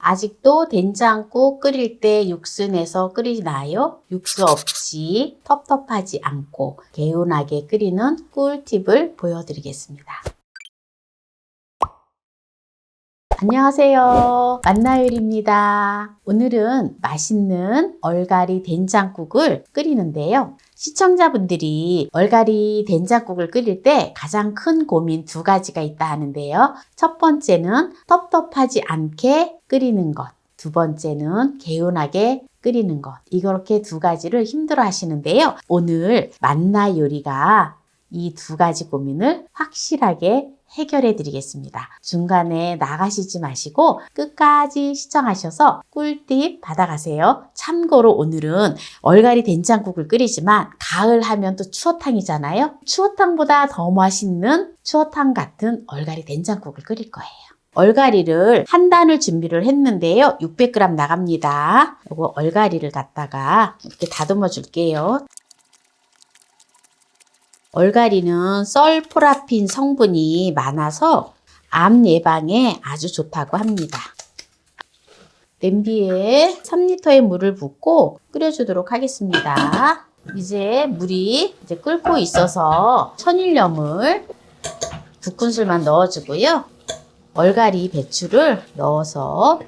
아직도 된장국 끓일 때 육수 내서 끓이나요? 육수 없이 텁텁하지 않고 개운하게 끓이는 꿀팁을 보여드리겠습니다. 안녕하세요. 만나요리입니다. 오늘은 맛있는 얼갈이 된장국을 끓이는데요. 시청자분들이 얼갈이 된장국을 끓일 때 가장 큰 고민 두 가지가 있다 하는데요. 첫 번째는 텁텁하지 않게 끓이는 것. 두 번째는 개운하게 끓이는 것. 이렇게 두 가지를 힘들어 하시는데요. 오늘 만나요리가 이 두 가지 고민을 확실하게 해결해 드리겠습니다. 중간에 나가시지 마시고 끝까지 시청하셔서 꿀팁 받아가세요. 참고로 오늘은 얼갈이 된장국을 끓이지만 가을 하면 또 추어탕이잖아요. 추어탕보다 더 맛있는 추어탕 같은 얼갈이 된장국을 끓일 거예요. 얼갈이를 한 단을 준비를 했는데요. 600g 나갑니다. 요거 얼갈이를 갖다가 이렇게 다듬어 줄게요. 얼갈이는 설포라핀 성분이 많아서 암 예방에 아주 좋다고 합니다. 냄비에 3리터의 물을 붓고 끓여주도록 하겠습니다. 이제 물이 끓고 있어서 천일염을 2큰술만 넣어주고요. 얼갈이 배추를 넣어서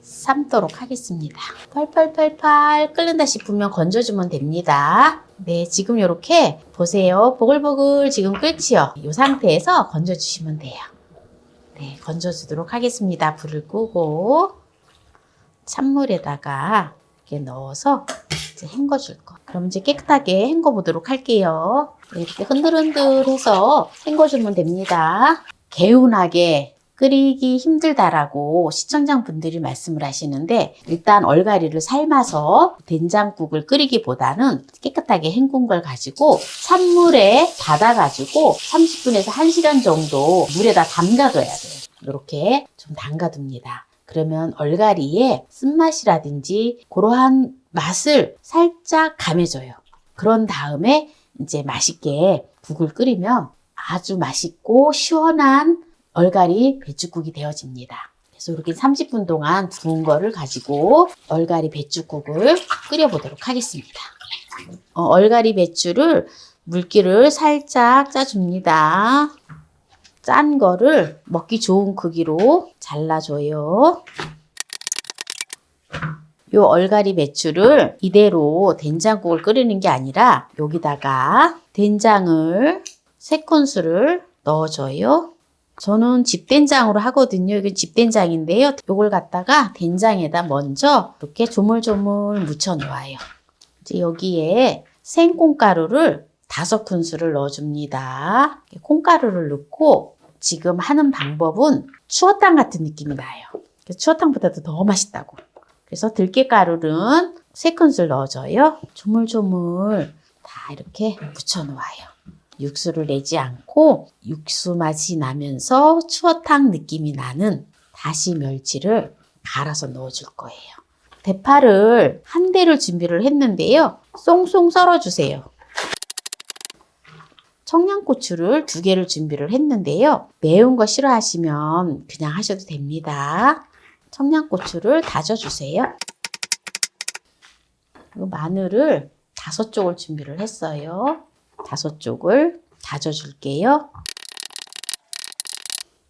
삶도록 하겠습니다. 팔팔팔팔 끓는다 싶으면 건져주면 됩니다. 네, 지금 이렇게 보세요. 보글보글 지금 끓지요? 이 상태에서 건져주시면 돼요. 네, 건져주도록 하겠습니다. 불을 끄고 찬물에다가 이렇게 넣어서 이제 헹궈줄 거. 그럼 이제 깨끗하게 헹궈 보도록 할게요. 네, 이렇게 흔들흔들해서 헹궈주면 됩니다. 개운하게 끓이기 힘들다라고 시청자분들이 말씀을 하시는데 일단 얼갈이를 삶아서 된장국을 끓이기보다는 깨끗하게 헹군 걸 가지고 찬물에 받아가지고 30분에서 1시간 정도 물에다 담가둬야 돼요. 이렇게 좀 담가둡니다. 그러면 얼갈이의 쓴맛이라든지 그러한 맛을 살짝 감해줘요. 그런 다음에 이제 맛있게 국을 끓이면 아주 맛있고 시원한 얼갈이 배추국이 되어집니다. 그래서 이렇게 30분 동안 구운 거를 가지고 얼갈이 배추국을 끓여보도록 하겠습니다. 얼갈이 배추를 물기를 살짝 짜줍니다. 짠 거를 먹기 좋은 크기로 잘라줘요. 이 얼갈이 배추를 이대로 된장국을 끓이는 게 아니라 여기다가 된장을 3큰술을 넣어줘요. 저는 집된장으로 하거든요. 이게 집된장인데요. 이걸 갖다가 된장에다 먼저 이렇게 조물조물 묻혀 놓아요. 이제 여기에 생콩가루를 5큰술을 넣어줍니다. 콩가루를 넣고 지금 하는 방법은 추어탕 같은 느낌이 나요. 추어탕보다도 더 맛있다고. 그래서 들깨가루는 3큰술 넣어줘요. 조물조물 다 이렇게 묻혀 놓아요. 육수를 내지 않고 육수 맛이 나면서 추어탕 느낌이 나는 다시 멸치를 갈아서 넣어줄 거예요. 대파를 한 대를 준비를 했는데요. 쏭쏭 썰어주세요. 청양고추를 2개를 준비를 했는데요. 매운 거 싫어하시면 그냥 하셔도 됩니다. 청양고추를 다져주세요. 그리고 마늘을 5쪽을 준비를 했어요. 5쪽을 다져줄게요.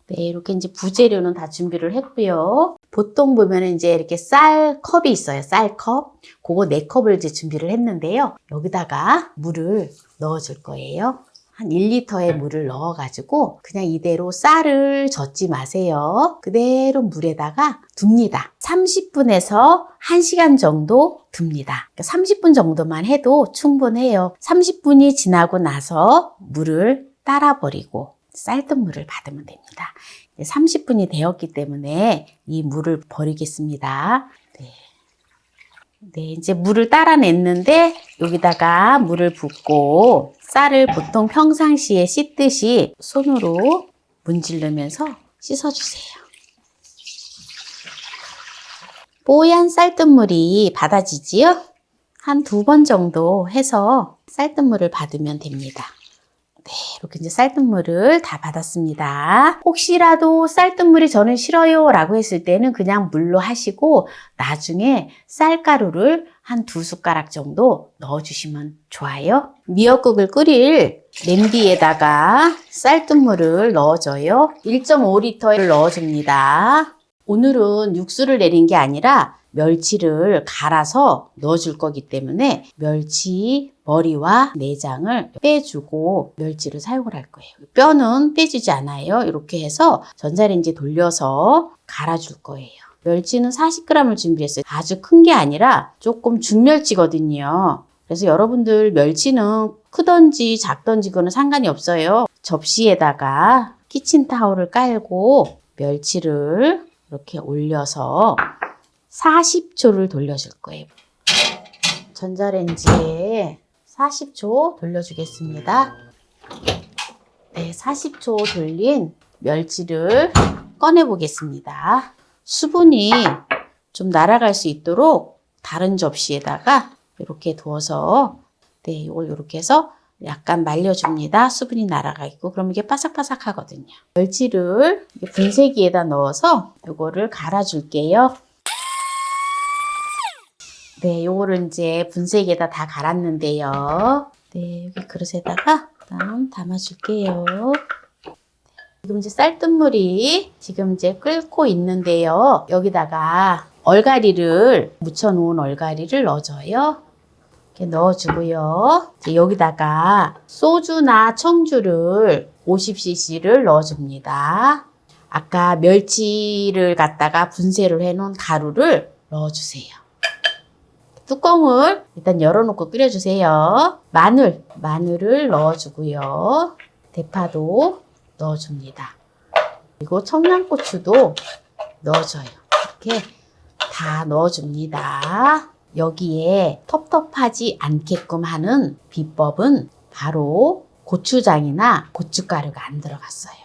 네, 이렇게 이제 부재료는 다 준비를 했고요. 보통 보면 이제 이렇게 쌀컵이 있어요. 쌀컵. 그거 4컵을 이제 준비를 했는데요. 여기다가 물을 넣어줄 거예요. 한 1리터의 물을 넣어가지고 그냥 이대로 쌀을 젓지 마세요. 그대로 물에다가 둡니다. 30분에서 1시간 정도 둡니다. 30분 정도만 해도 충분해요. 30분이 지나고 나서 물을 따라버리고 쌀뜨물을 받으면 됩니다. 30분이 되었기 때문에 이 물을 버리겠습니다. 네, 이제 물을 따라냈는데 여기다가 물을 붓고 쌀을 보통 평상시에 씻듯이 손으로 문지르면서 씻어주세요. 뽀얀 쌀뜨물이 받아지지요? 한 2번 정도 해서 쌀뜨물을 받으면 됩니다. 네, 이렇게 이제 쌀뜨물을 다 받았습니다. 혹시라도 쌀뜨물이 저는 싫어요 라고 했을 때는 그냥 물로 하시고 나중에 쌀가루를 한 2숟가락 정도 넣어주시면 좋아요. 미역국을 끓일 냄비에다가 쌀뜨물을 넣어줘요. 1.5리터를 넣어줍니다. 오늘은 육수를 내린 게 아니라 멸치를 갈아서 넣어줄 거기 때문에 멸치 머리와 내장을 빼주고 멸치를 사용을 할 거예요. 뼈는 빼주지 않아요. 이렇게 해서 전자레인지에 돌려서 갈아줄 거예요. 멸치는 40g을 준비했어요. 아주 큰 게 아니라 조금 중멸치거든요. 그래서 여러분들 멸치는 크던지 작던지 그거는 상관이 없어요. 접시에다가 키친타올을 깔고 멸치를 이렇게 올려서 40초를 돌려줄 거예요. 전자레인지에 40초 돌려주겠습니다. 네, 40초 돌린 멸치를 꺼내 보겠습니다. 수분이 좀 날아갈 수 있도록 다른 접시에다가 이렇게 두어서 네, 이걸 이렇게 해서 약간 말려줍니다. 수분이 날아가고 그럼 이게 바삭바삭하거든요. 멸치를 분쇄기에다 넣어서 이거를 갈아줄게요. 네, 요거를 이제 분쇄기에다 다 갈았는데요. 네, 여기 그릇에다가 일단 담아줄게요. 지금 이제 쌀뜨물이 지금 이제 끓고 있는데요. 여기다가 얼갈이를 묻혀놓은 얼갈이를 넣어줘요. 이렇게 넣어주고요. 이제 여기다가 소주나 청주를 50cc를 넣어줍니다. 아까 멸치를 갖다가 분쇄를 해놓은 가루를 넣어주세요. 뚜껑을 일단 열어놓고 끓여주세요. 마늘을 넣어주고요. 대파도 넣어줍니다. 그리고 청양고추도 넣어줘요. 이렇게 다 넣어줍니다. 여기에 텁텁하지 않게끔 하는 비법은 바로 고추장이나 고춧가루가 안 들어갔어요.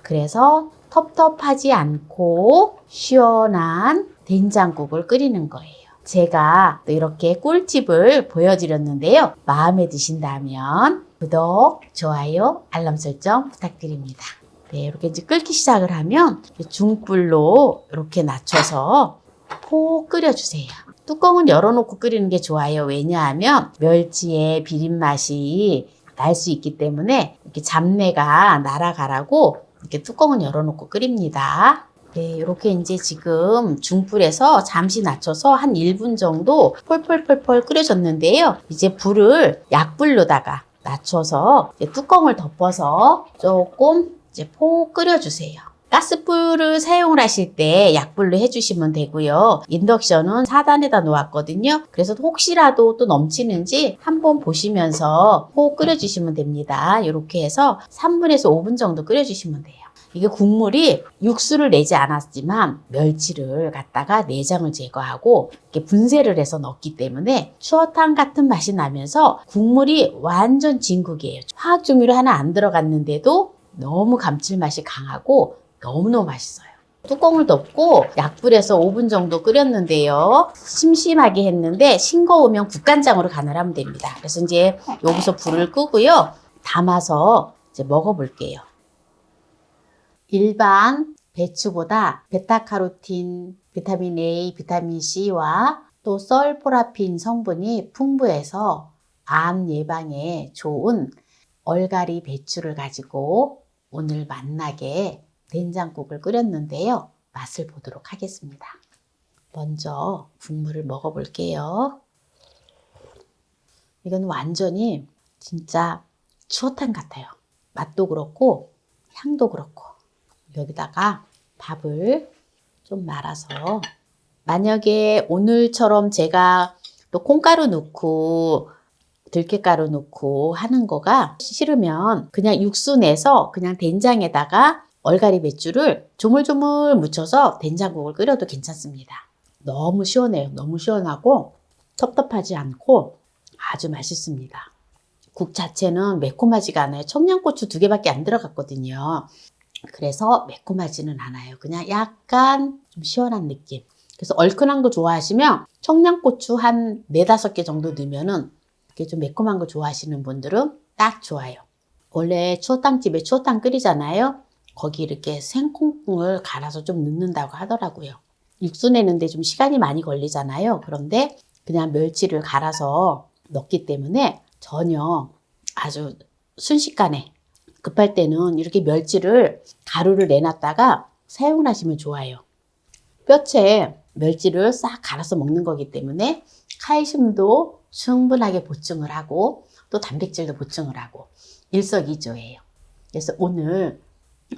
그래서 텁텁하지 않고 시원한 된장국을 끓이는 거예요. 제가 또 이렇게 꿀팁을 보여드렸는데요. 마음에 드신다면 구독, 좋아요, 알람 설정 부탁드립니다. 네, 이렇게 이제 끓기 시작을 하면 중불로 이렇게 낮춰서 푹 끓여주세요. 뚜껑은 열어놓고 끓이는 게 좋아요. 왜냐하면 멸치의 비린 맛이 날 수 있기 때문에 이렇게 잡내가 날아가라고 이렇게 뚜껑은 열어놓고 끓입니다. 네, 이렇게 이제 지금 중불에서 잠시 낮춰서 한 1분 정도 펄펄펄펄 끓여줬는데요. 이제 불을 약불로다가 낮춰서 이제 뚜껑을 덮어서 조금 이제 푹 끓여주세요. 가스불을 사용을 하실 때 약불로 해주시면 되고요. 인덕션은 4단에다 놓았거든요. 그래서 혹시라도 또 넘치는지 한번 보시면서 푹 끓여주시면 됩니다. 이렇게 해서 3분에서 5분 정도 끓여주시면 돼요. 이게 국물이 육수를 내지 않았지만 멸치를 갖다가 내장을 제거하고 이렇게 분쇄를 해서 넣기 때문에 추어탕 같은 맛이 나면서 국물이 완전 진국이에요. 화학조미료 하나 안 들어갔는데도 너무 감칠맛이 강하고 너무너무 맛있어요. 뚜껑을 덮고 약불에서 5분 정도 끓였는데요. 심심하게 했는데 싱거우면 국간장으로 간을 하면 됩니다. 그래서 이제 여기서 불을 끄고요. 담아서 이제 먹어볼게요. 일반 배추보다 베타카로틴, 비타민 A, 비타민 C와 또 썰포라핀 성분이 풍부해서 암 예방에 좋은 얼갈이 배추를 가지고 오늘 맛나게 된장국을 끓였는데요. 맛을 보도록 하겠습니다. 먼저 국물을 먹어볼게요. 이건 완전히 진짜 추어탕 같아요. 맛도 그렇고 향도 그렇고. 여기다가 밥을 좀 말아서 만약에 오늘처럼 제가 또 콩가루 넣고 들깨가루 넣고 하는 거가 싫으면 그냥 육수 내서 그냥 된장에다가 얼갈이 배추를 조물조물 묻혀서 된장국을 끓여도 괜찮습니다. 너무 시원해요. 너무 시원하고 텁텁하지 않고 아주 맛있습니다. 국 자체는 매콤하지가 않아요. 청양고추 2개밖에 안 들어갔거든요. 그래서 매콤하지는 않아요. 그냥 약간 좀 시원한 느낌. 그래서 얼큰한 거 좋아하시면 청양고추 한 4, 5개 정도 넣으면은 이렇게 좀 매콤한 거 좋아하시는 분들은 딱 좋아요. 원래 추어탕집에 추어탕 끓이잖아요. 거기 이렇게 생콩을 갈아서 좀 넣는다고 하더라고요. 육수 내는데 좀 시간이 많이 걸리잖아요. 그런데 그냥 멸치를 갈아서 넣기 때문에 전혀 아주 순식간에 급할 때는 이렇게 멸치를 가루를 내놨다가 사용을 하시면 좋아요. 뼈채 멸치를 싹 갈아서 먹는 거기 때문에 칼슘도 충분하게 보충을 하고 또 단백질도 보충을 하고 일석이조예요. 그래서 오늘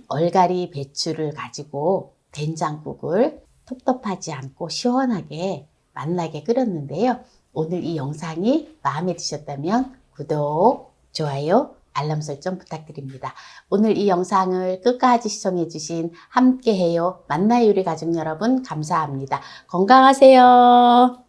얼갈이 배추를 가지고 된장국을 텁텁하지 않고 시원하게 맛나게 끓였는데요. 오늘 이 영상이 마음에 드셨다면 구독, 좋아요, 알람 설정 부탁드립니다. 오늘 이 영상을 끝까지 시청해주신 함께해요 만나요 요리 가족 여러분 감사합니다. 건강하세요.